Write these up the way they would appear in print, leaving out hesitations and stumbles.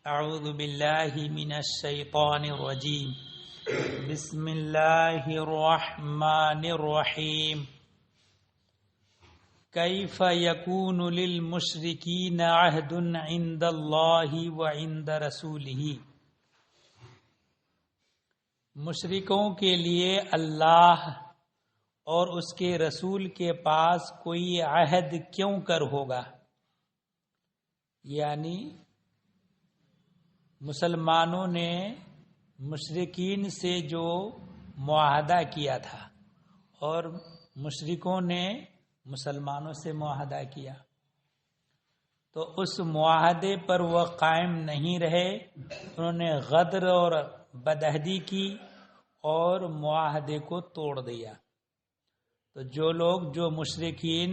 اعوذ باللہ من الشیطان الرجیم بسم اللہ الرحمن الرحیم کیف یکون للمشرکین عہد عند اللہ وعند رسولہ، مشرکوں کے لیے اللہ اور اس کے رسول کے پاس کوئی عہد کیوں کر ہوگا؟ یعنی مسلمانوں نے مشرکین سے جو معاہدہ کیا تھا اور مشرکوں نے مسلمانوں سے معاہدہ کیا، تو اس معاہدے پر وہ قائم نہیں رہے، انہوں نے غدر اور بدعہدی کی اور معاہدے کو توڑ دیا۔ تو جو مشرکین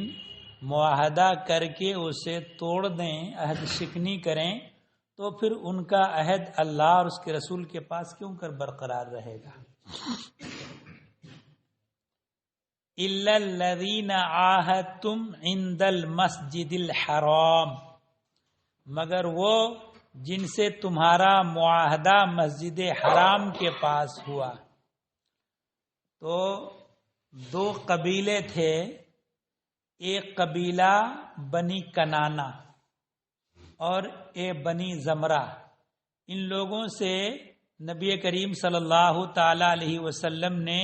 معاہدہ کر کے اسے توڑ دیں، عہد شکنی کریں، تو پھر ان کا عہد اللہ اور اس کے رسول کے پاس کیوں کر برقرار رہے گا؟ اِلَّا الَّذِينَ عَاهَدتُّمْ عِندَ الْمَسْجِدِ الْحَرَامِ، مگر وہ جن سے تمہارا معاہدہ مسجد حرام کے پاس ہوا۔ تو دو قبیلے تھے، ایک قبیلہ بنی کنانہ اور بنی زمرہ۔ ان لوگوں سے نبی کریم صلی اللہ تعالی علیہ وسلم نے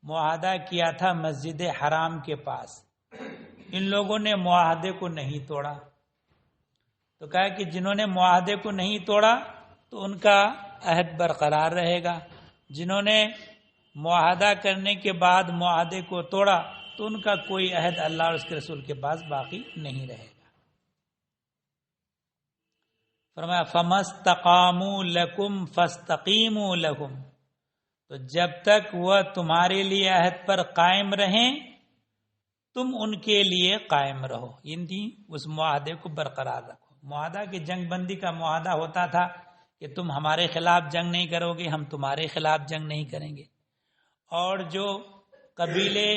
معاہدہ کیا تھا مسجد حرام کے پاس۔ ان لوگوں نے معاہدے کو نہیں توڑا، تو کہا کہ جنہوں نے معاہدے کو نہیں توڑا تو ان کا عہد برقرار رہے گا، جنہوں نے معاہدہ کرنے کے بعد معاہدے کو توڑا تو ان کا کوئی عہد اللہ اور اس کے رسول کے پاس باقی نہیں رہے گا۔ فرمایا فَمَسْتَقَامُوا لَكُمْ فَاسْتَقِیمُوا لَهُمْ، تو جب تک وہ تمہارے لیے عہد پر قائم رہیں تم ان کے لیے قائم رہو، یعنی اس معاہدے کو برقرار رکھو۔ معاہدہ کہ جنگ بندی کا معاہدہ ہوتا تھا کہ تم ہمارے خلاف جنگ نہیں کرو گے، ہم تمہارے خلاف جنگ نہیں کریں گے، اور جو قبیلے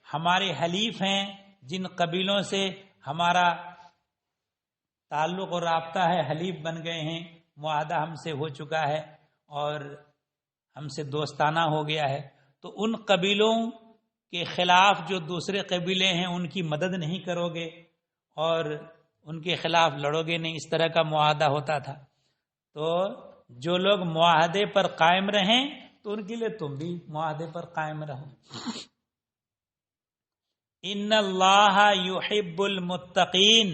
ہمارے حلیف ہیں، جن قبیلوں سے ہمارا تعلق اور رابطہ ہے، حلیف بن گئے ہیں، معاہدہ ہم سے ہو چکا ہے اور ہم سے دوستانہ ہو گیا ہے، تو ان قبیلوں کے خلاف جو دوسرے قبیلے ہیں ان کی مدد نہیں کرو گے اور ان کے خلاف لڑو گے نہیں، اس طرح کا معاہدہ ہوتا تھا۔ تو جو لوگ معاہدے پر قائم رہیں تو ان کے لیے تم بھی معاہدے پر قائم رہو۔ ان اللہ یحب المتقین،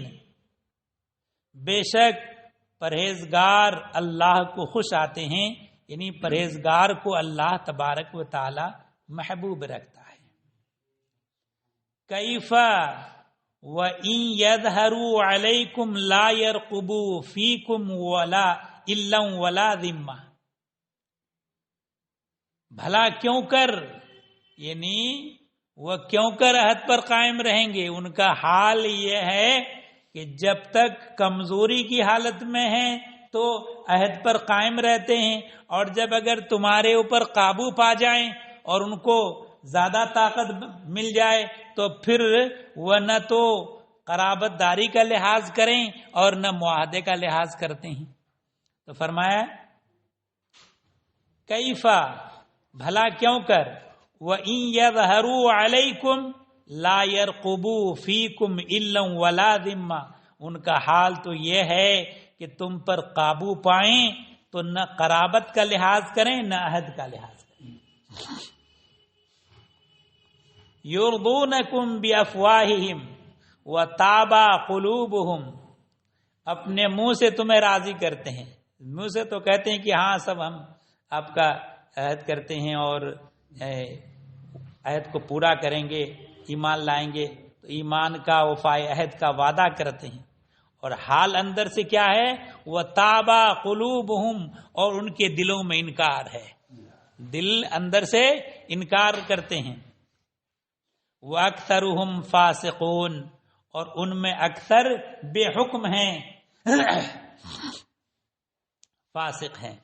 بے شک پرہیزگار اللہ کو خوش آتے ہیں، یعنی پرہیزگار کو اللہ تبارک و تعالی محبوب رکھتا ہے۔ کیف وَإِن يَظْهَرُوا عَلَيْكُمْ لَا يَرْقُبُوا فِيكُمْ إِلًّا وَلَا ذِمَّةً، بھلا کیوں کر، یعنی وہ کیوں کر عہد پر قائم رہیں گے؟ ان کا حال یہ ہے کہ جب تک کمزوری کی حالت میں ہیں تو عہد پر قائم رہتے ہیں، اور جب اگر تمہارے اوپر قابو پا جائیں اور ان کو زیادہ طاقت مل جائے تو پھر وہ نہ تو قرابت داری کا لحاظ کریں اور نہ معاہدے کا لحاظ کرتے ہیں۔ تو فرمایا کیفا، بھلا کیوں کر، وَإِن يَظْهَرُوا عَلَيْكُمْ لَا يَرْقُبُوا فِيكُمْ إِلًّا وَلَا ذِمَّةً، ان کا حال تو یہ ہے کہ تم پر قابو پائیں تو نہ قرابت کا لحاظ کریں نہ عہد کا لحاظ کریں۔ يُرْضُونَكُمْ بِأَفْوَاهِهِمْ وَتَابَى قُلُوبُهُمْ، اپنے منہ سے تمہیں راضی کرتے ہیں، منہ سے تو کہتے ہیں کہ ہاں سب ہم آپ کا عہد کرتے ہیں اور عہد کو پورا کریں گے، ایمان لائیں گے، تو ایمان کا وفائے عہد کا وعدہ کرتے ہیں، اور حال اندر سے کیا ہے؟ وَتَابَى قُلُوبُهُمْ، اور ان کے دلوں میں انکار ہے، دل اندر سے انکار کرتے ہیں۔ وَأَكْثَرُهُمْ فَاسِقُونَ، اور ان میں اکثر بے حکم ہیں، فاسق ہیں۔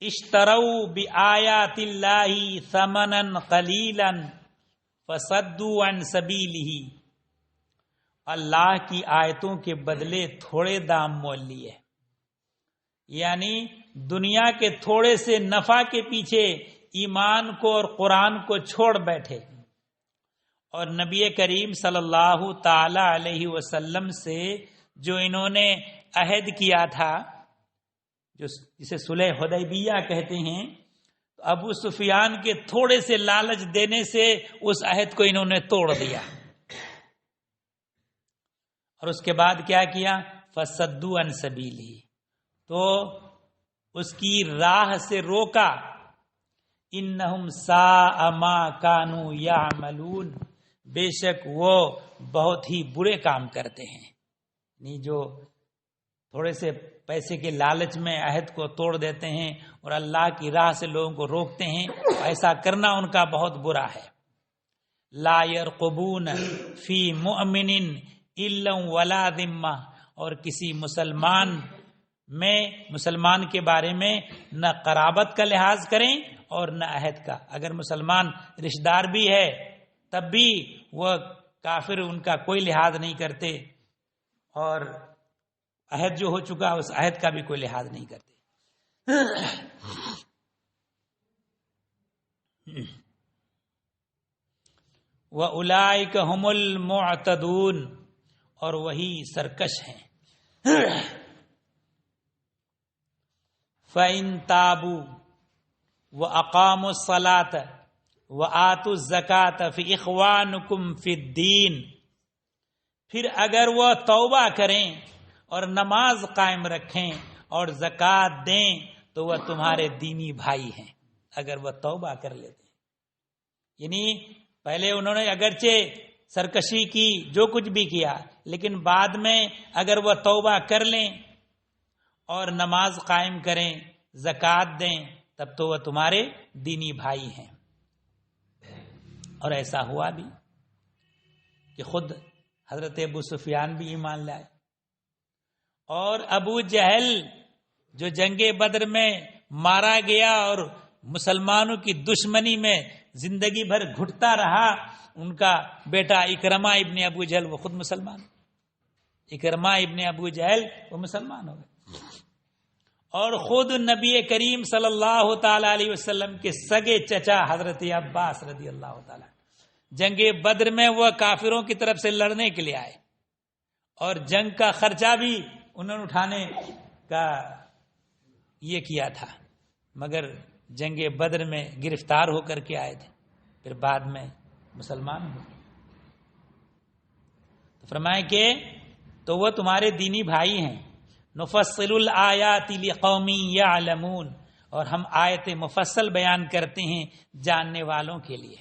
اشتروا بآیات اللہ ثمنا قلیلا فصدوا عن سبیلہ، اللہ کی آیتوں کے بدلے تھوڑے دام مول لیے یعنی دنیا کے تھوڑے سے نفع کے پیچھے ایمان کو اور قرآن کو چھوڑ بیٹھے، اور نبی کریم صلی اللہ تعالی علیہ وسلم سے جو انہوں نے عہد کیا تھا، جسے صلح حدیبیہ کہتے ہیں، ابو سفیان کے تھوڑے سے لالچ دینے سے اس عہد کو انہوں نے توڑ دیا، اور اس کے بعد کیا کیا؟ فصدوا عن سبیلہ، تو اس کی راہ سے روکا۔ انہم ساء ما کانوا یعملون، بے شک وہ بہت ہی برے کام کرتے ہیں، یعنی جو تھوڑے سے پیسے کے لالچ میں عہد کو توڑ دیتے ہیں اور اللہ کی راہ سے لوگوں کو روکتے ہیں، ایسا کرنا ان کا بہت برا ہے۔ لا یرقبون فی مؤمن الا ولا ذمہ، اور کسی مسلمان کے بارے میں نہ قرابت کا لحاظ کریں اور نہ عہد کا۔ اگر مسلمان رشتہ دار بھی ہے تب بھی وہ کافر ان کا کوئی لحاظ نہیں کرتے، اور عہد جو ہو چکا اس عہد کا بھی کوئی لحاظ نہیں کرتے۔ وَأُولَئِكَ هُمُ الْمُعْتَدُونَ، اور وہی سرکش ہیں۔ فَإِن تَابُوا وَأَقَامُوا الصَّلَاةَ وَآتُوا الزَّكَاةَ فَإِخْوَانُكُمْ فِي الدِّينِ، پھر اگر وہ توبہ کریں اور نماز قائم رکھیں اور زکوٰۃ دیں تو وہ تمہارے دینی بھائی ہیں۔ اگر وہ توبہ کر لیتے ہیں، یعنی پہلے انہوں نے اگرچہ سرکشی کی، جو کچھ بھی کیا، لیکن بعد میں اگر وہ توبہ کر لیں اور نماز قائم کریں، زکوٰۃ دیں، تب تو وہ تمہارے دینی بھائی ہیں۔ اور ایسا ہوا بھی کہ خود حضرت ابو سفیان بھی ایمان لائے، اور ابو جہل جو جنگ بدر میں مارا گیا اور مسلمانوں کی دشمنی میں زندگی بھر گھٹتا رہا، ان کا بیٹا اکرمہ ابن ابو جہل وہ خود مسلمان، اکرمہ ابن ابو جہل وہ مسلمان ہو گئے، اور خود نبی کریم صلی اللہ تعالی علیہ وسلم کے سگے چچا حضرت عباس رضی اللہ تعالی جنگ بدر میں وہ کافروں کی طرف سے لڑنے کے لیے آئے، اور جنگ کا خرچہ بھی انہوں نے اٹھانے کا یہ کیا تھا، مگر جنگ بدر میں گرفتار ہو کر کے آئے تھے، پھر بعد میں مسلمان ہوئے۔ تو فرمائے کہ تو وہ تمہارے دینی بھائی ہیں۔ نفصل الآیات لقوم یعلمون، اور ہم آیت مفصل بیان کرتے ہیں جاننے والوں کے لیے۔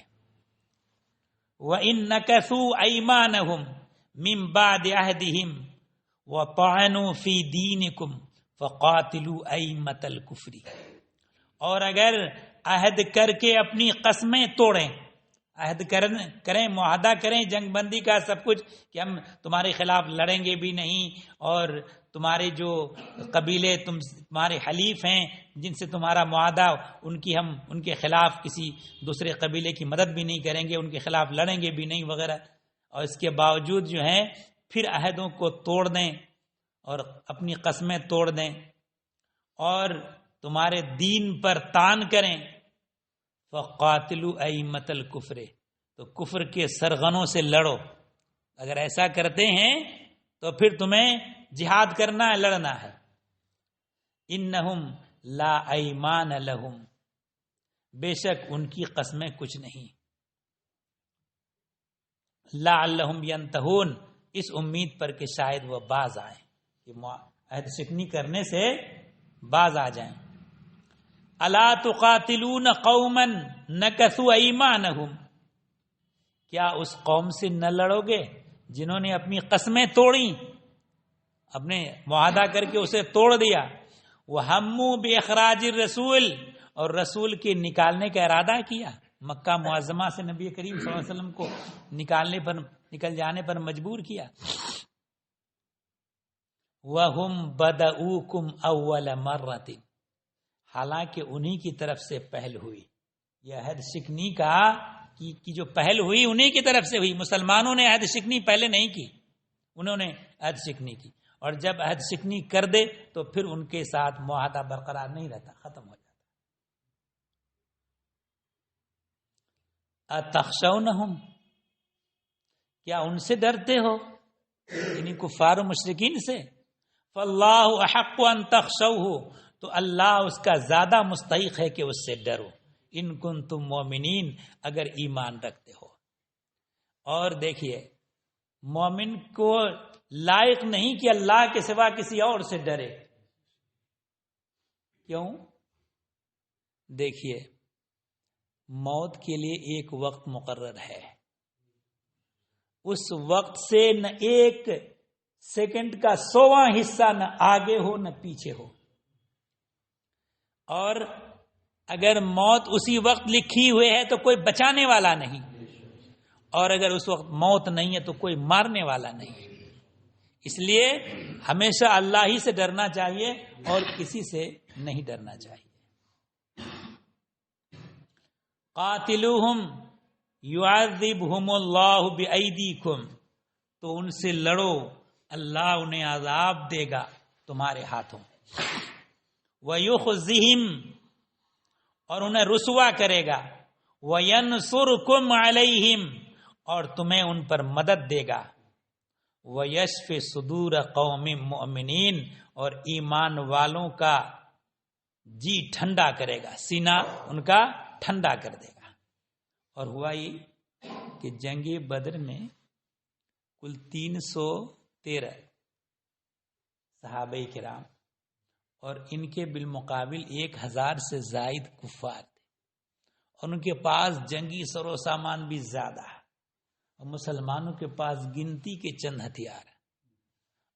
وَإِن نَكَثُوا أَيْمَانَهُمْ مِن بَعْدِ عَهْدِهِمْ وَطَعَنُوا فِي دِينِكُمْ فَقَاتِلُوا أَئِمَّةَ الْكُفْرِ، اور اگر عہد کر کے اپنی قسمیں توڑیں، عہد کریں، معاہدہ کریں جنگ بندی کا سب کچھ کہ ہم تمہارے خلاف لڑیں گے بھی نہیں، اور تمہارے جو قبیلے تمہارے حلیف ہیں جن سے تمہارا معاہدہ، ہم ان کے خلاف کسی دوسرے قبیلے کی مدد بھی نہیں کریں گے، ان کے خلاف لڑیں گے بھی نہیں وغیرہ، اور اس کے باوجود جو ہیں پھر عہدوں کو توڑ دیں اور اپنی قسمیں توڑ دیں اور تمہارے دین پر طعن کریں، فَقَاتِلُوا أَئِمَّةَ الْكُفْرِ، تو کفر کے سرغنوں سے لڑو۔ اگر ایسا کرتے ہیں تو پھر تمہیں جہاد کرنا ہے، لڑنا ہے۔ انہم لا ایمان لہم، بے شک ان کی قسمیں کچھ نہیں۔ لعلہم ینتہون، اس امید پر کہ شاید وہ باز آئیں، کہ عہد شکنی کرنے سے باز آ جائیں۔ الا تقاتلون قوما نکثوا ایمانہم، کیا اس قوم سے نہ لڑو گے جنہوں نے اپنی قسمیں توڑیں، اپنے معاہدہ کر کے اسے توڑ دیا۔ وَهَمُّوا بِإِخْرَاجِ الرَّسُولِ، اور رسول کے نکالنے کا ارادہ کیا، مکہ معظمہ سے نبی کریم صلی اللہ علیہ وسلم کو نکل جانے پر مجبور کیا۔ وَهُمْ بَدَؤُوكُمْ أَوَّلَ مَرَّةٍ، حالانکہ انہی کی طرف سے پہل ہوئی، یہ عہد شکنی کی جو پہل ہوئی انہی کی طرف سے ہوئی، مسلمانوں نے عہد شکنی پہلے نہیں کی، انہوں نے عہد شکنی کی، اور جب عہد شکنی کر دے تو پھر ان کے ساتھ معاہدہ برقرار نہیں رہتا، ختم ہو جاتا۔ اتخشونہم، کیا ان سے ڈرتے ہو، یعنی کفار و مشرکین سے؟ فاللہ احق ان تخشوہ، تو اللہ اس کا زیادہ مستحق ہے کہ اس سے ڈرو، ان کنتم مومنین، اگر ایمان رکھتے ہو۔ اور دیکھیے، مومن کو لائق نہیں کہ اللہ کے سوا کسی اور سے ڈرے۔ کیوں؟ دیکھیے، موت کے لیے ایک وقت مقرر ہے، اس وقت سے نہ ایک سیکنڈ کا 100واں حصہ نہ آگے ہو نہ پیچھے ہو، اور اگر موت اسی وقت لکھی ہوئی ہے تو کوئی بچانے والا نہیں، اور اگر اس وقت موت نہیں ہے تو کوئی مارنے والا نہیں ہے۔ اس لیے ہمیشہ اللہ ہی سے ڈرنا چاہیے اور کسی سے نہیں ڈرنا چاہیے۔ قاتلوہم یعذبہم اللہ بایدیکم، تو ان سے لڑو، اللہ انہیں عذاب دے گا تمہارے ہاتھوں۔ ویخزہم، اور انہیں رسوا کرے گا۔ وینصرکم علیہم، اور تمہیں ان پر مدد دے گا۔ وَيَشْفِ صُدُورَ قَوْمٍ مُؤْمِنِينَ، اور ایمان والوں کا جی ٹھنڈا کرے گا، سینہ ان کا ٹھنڈا کر دے گا۔ اور ہوا یہ کہ جنگ بدر میں کل 313 صحابہ کرام اور ان کے بالمقابل 1000 سے زائد کفار تھے، اور ان کے پاس جنگی سر و سامان بھی زیادہ ہے، اور مسلمانوں کے پاس گنتی کے چند ہتھیار ہیں۔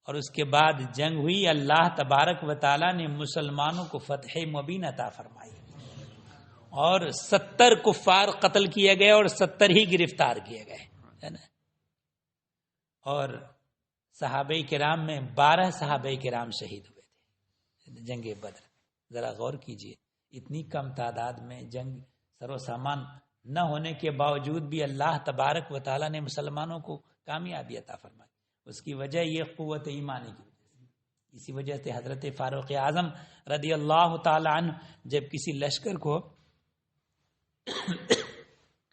اور اس کے بعد جنگ ہوئی، اللہ تبارک و تعالی نے مسلمانوں کو فتح مبین عطا فرمائی، اور 70 کفار قتل کیے گئے اور 70 ہی گرفتار کیے گئے، ہے نا۔ اور صحابہ کرام میں 12 صحابہ کرام شہید ہوئے تھے جنگ بدر۔ ذرا غور کیجئے، اتنی کم تعداد میں جنگ سر و سامان نہ ہونے کے باوجود بھی اللہ تبارک و تعالیٰ نے مسلمانوں کو کامیابی عطا فرمائی۔ اس کی وجہ یہ قوت ایمانی کی وجہ سے۔ اسی وجہ سے حضرت فاروق اعظم رضی اللہ تعالی عنہ جب کسی لشکر کو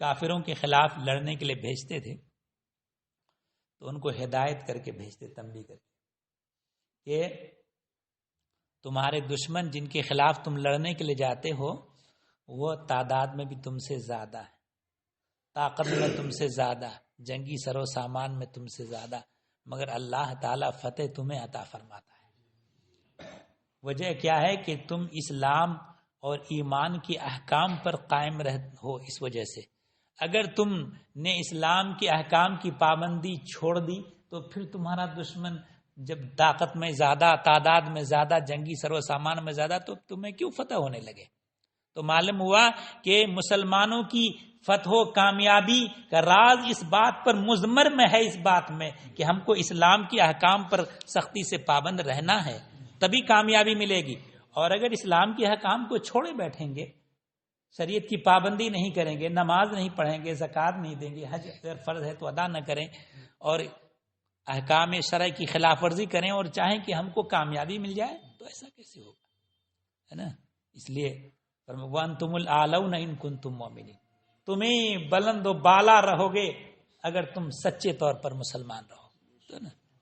کافروں کے خلاف لڑنے کے لیے بھیجتے تھے تو ان کو ہدایت کر کے بھیجتے، تنبیہ کر کے، کہ تمہارے دشمن جن کے خلاف تم لڑنے کے لیے جاتے ہو وہ تعداد میں بھی تم سے زیادہ ہے، طاقت میں تم سے زیادہ، جنگی سر و سامان میں تم سے زیادہ، مگر اللہ تعالیٰ فتح تمہیں عطا فرماتا ہے۔ وجہ کیا ہے کہ تم اسلام اور ایمان کے احکام پر قائم ہو۔ اس وجہ سے اگر تم نے اسلام کے احکام کی پابندی چھوڑ دی تو پھر تمہارا دشمن جب طاقت میں زیادہ، تعداد میں زیادہ، جنگی سر و سامان میں زیادہ، تو تمہیں کیوں فتح ہونے لگے؟ تو معلوم ہوا کہ مسلمانوں کی فتح و کامیابی کا راز اس بات پر مضمر میں ہے، اس بات میں کہ ہم کو اسلام کے احکام پر سختی سے پابند رہنا ہے، تبھی کامیابی ملے گی۔ اور اگر اسلام کے احکام کو چھوڑے بیٹھیں گے، شریعت کی پابندی نہیں کریں گے، نماز نہیں پڑھیں گے، زکوٰۃ نہیں دیں گے، حج اگر فرض ہے تو ادا نہ کریں، اور احکام شرع کی خلاف ورزی کریں اور چاہیں کہ ہم کو کامیابی مل جائے، تو ایسا کیسے ہوگا، ہے نا۔ اس لیے وَأَنْتُمُ الْأَعْلَوْنَ إِن كُنتُم مُؤْمِنِينَ، تمہیں بلند و بالا رہو گے اگر تم سچے طور پر مسلمان رہو،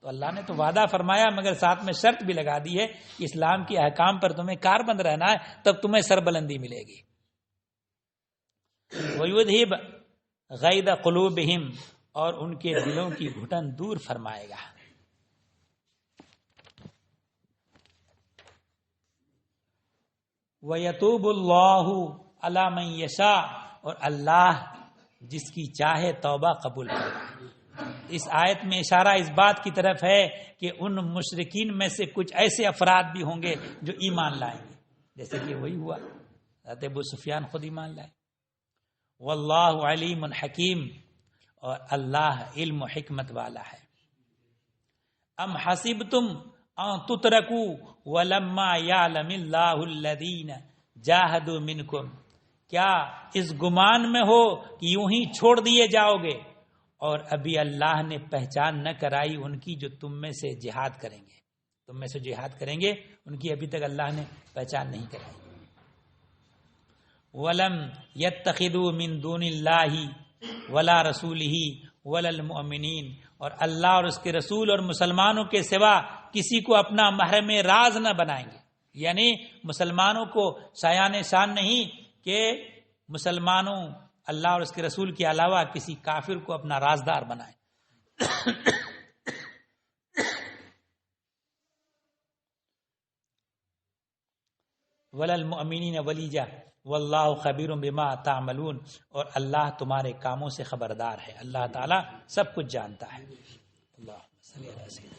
تو اللہ نے تو وعدہ فرمایا، مگر ساتھ میں شرط بھی لگا دی ہے کہ اسلام کے احکام پر تمہیں کاربند رہنا ہے، تب تمہیں سربلندی ملے گی۔ وَيُذْهِبْ غَيْظَ قُلُوبِهِمْ، اور ان کے دلوں کی گھٹن دور فرمائے گا۔ وَيَتُوبُ اللَّهُ عَلَى مَن يَشَاءُ، اور اللہ جس کی چاہے توبہ قبول کرتا ہے۔ اس آیت میں اشارہ اس بات کی طرف ہے کہ ان مشرکین میں سے کچھ ایسے افراد بھی ہوں گے جو ایمان لائیں گے، جیسے کہ وہی ہوا، حضرت ابو سفیان خود ایمان لائے۔ واللہ علیم حکیم، اور اللہ علم و حکمت والا ہے۔ ام حسبتم ان تترکوا ولما یعلم اللہ الذین جاہدوا منکم، کیا اس گمان میں ہو کہ یوں ہی چھوڑ دیے جاؤ گے اور ابھی اللہ نے پہچان نہ کرائی ان کی جو تم میں سے جہاد کریں گے؟ تم میں سے جہاد کریں گے ان کی ابھی تک اللہ نے پہچان نہیں کرائی. وَلَمْ يَتَّخِذُوا مِن دُونِ اللَّهِ وَلَا رَسُولِهِ وَلَا الْمُؤْمِنِينَ، اور اللہ اور اس کے رسول اور مسلمانوں کے سوا کسی کو اپنا محرم راز نہ بنائیں گے. یعنی مسلمانوں کو شایان شان نہیں کہ مسلمانوں اللہ اور اس کے رسول کے علاوہ کسی کافر کو اپنا رازدار بنائیں. وَلَا الْمُؤْمِنِينَ وَلِيجَةً وَاللَّهُ خَبِيرٌ بِمَا تَعْمَلُونَ، اور اللہ تمہارے کاموں سے خبردار ہے، اللہ تعالیٰ سب کچھ جانتا ہے. اللہ صلی اللہ علیہ وسلم.